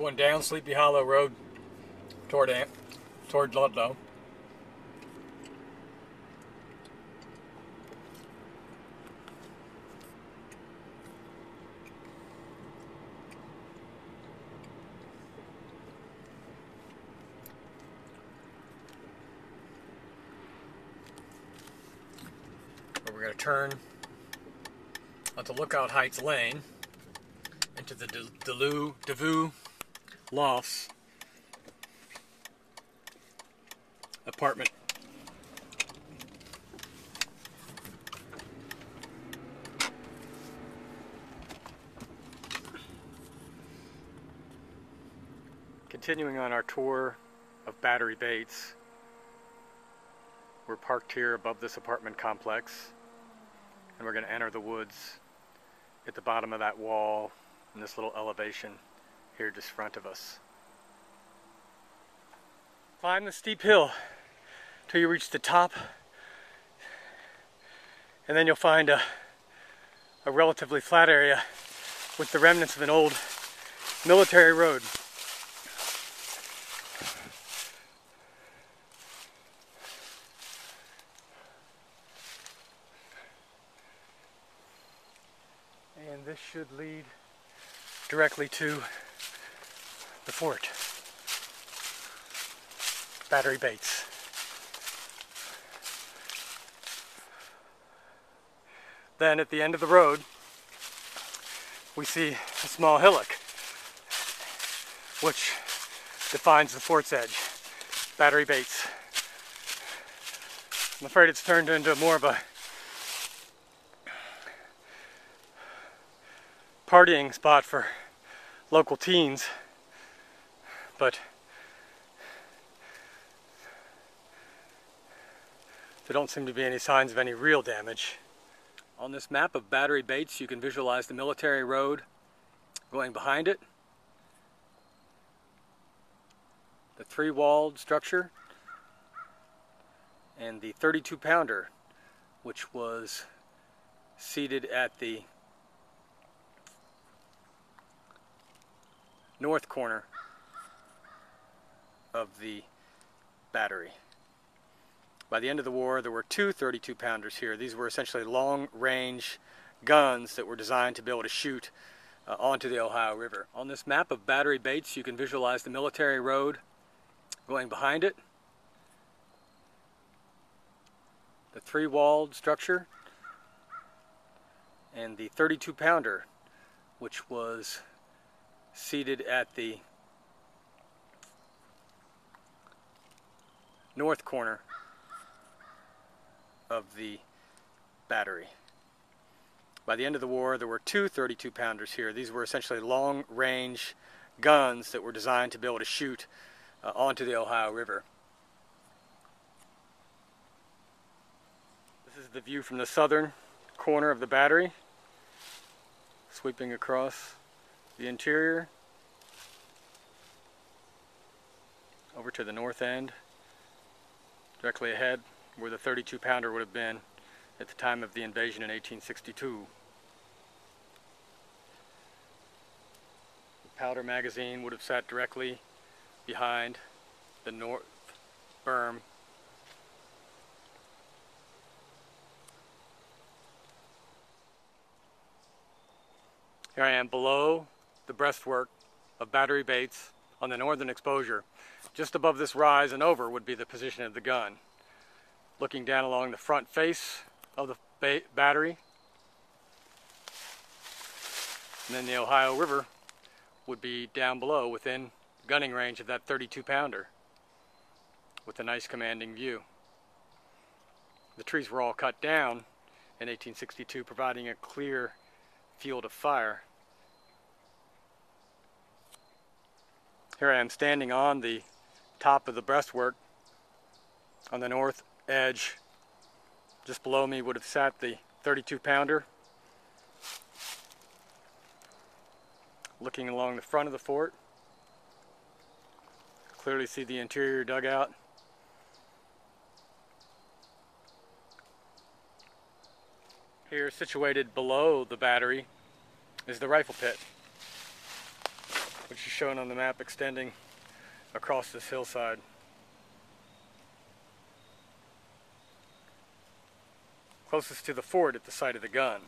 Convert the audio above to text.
Going down Sleepy Hollow Road toward Ludlow. We're going to turn onto Lookout Heights Lane into the Devou Lofts apartment. Continuing on our tour of Battery Bates, we're parked here above this apartment complex, and we're going to enter the woods at the bottom of that wall in this little elevation here just front of us. Climb the steep hill till you reach the top, and then you'll find a relatively flat area with the remnants of an old military road. And this should lead directly to the fort, Battery Bates. Then at the end of the road, we see a small hillock, which defines the fort's edge, Battery Bates. I'm afraid it's turned into more of a partying spot for local teens, but there don't seem to be any signs of any real damage. On this map of Battery Bates, you can visualize the military road going behind it, the three-walled structure, and the 32-pounder, which was seated at the north corner of the battery. By the end of the war, there were two 32-pounders here. These were essentially long-range guns that were designed to be able to shoot onto the Ohio River. On this map of Battery Bates, you can visualize the military road going behind it, the three-walled structure, and the 32-pounder, which was seated at the north corner of the battery. By the end of the war, there were two 32-pounders here. These were essentially long-range guns that were designed to be able to shoot onto the Ohio River. This is the view from the southern corner of the battery, sweeping across the interior over to the north end, directly ahead where the 32-pounder would have been at the time of the invasion in 1862. The powder magazine would have sat directly behind the north berm. Here I am below the breastwork of Battery Bates on the northern exposure. Just above this rise and over would be the position of the gun. Looking down along the front face of the battery, and then the Ohio River would be down below within gunning range of that 32-pounder with a nice commanding view. The trees were all cut down in 1862, providing a clear field of fire. Here I am standing on the top of the breastwork on the north edge. Just below me would have sat the 32-pounder. Looking along the front of the fort, clearly see the interior dugout. Here, situated below the battery, is the rifle pit. which is shown on the map extending across this hillside. Closest to the fort at the site of the gun.